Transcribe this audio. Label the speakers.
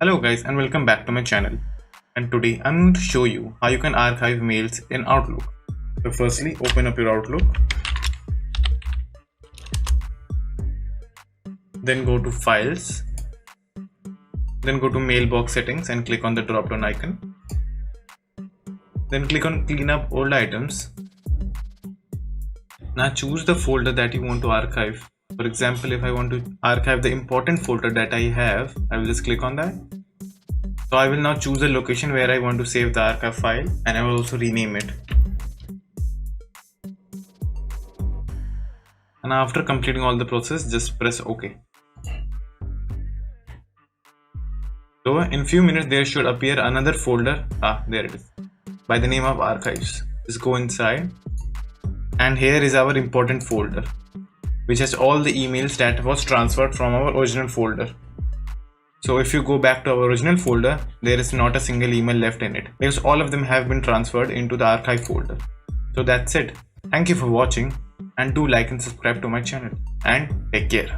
Speaker 1: Hello guys and welcome back to my channel, and today I'm going to show you how you can archive mails in Outlook. So firstly open up your Outlook, then go to Files, then go to Mailbox Settings and click on the drop down icon. Then click on Clean Up Old Items. Now choose the folder that you want to archive. For example, if I want to archive the important folder that I have, I will just click on that. So I will now choose a location where I want to save the archive file, and I will also rename it. And after completing all the process, just press OK. So in few minutes there should appear another folder. There it is, by the name of archives. Just go inside, and here is our important folder, which has all the emails that was transferred from our original folder. So if you go back to our original folder, there is not a single email left in it, because all of them have been transferred into the archive folder. So that's it. Thank you for watching, and do like and subscribe to my channel, and take care.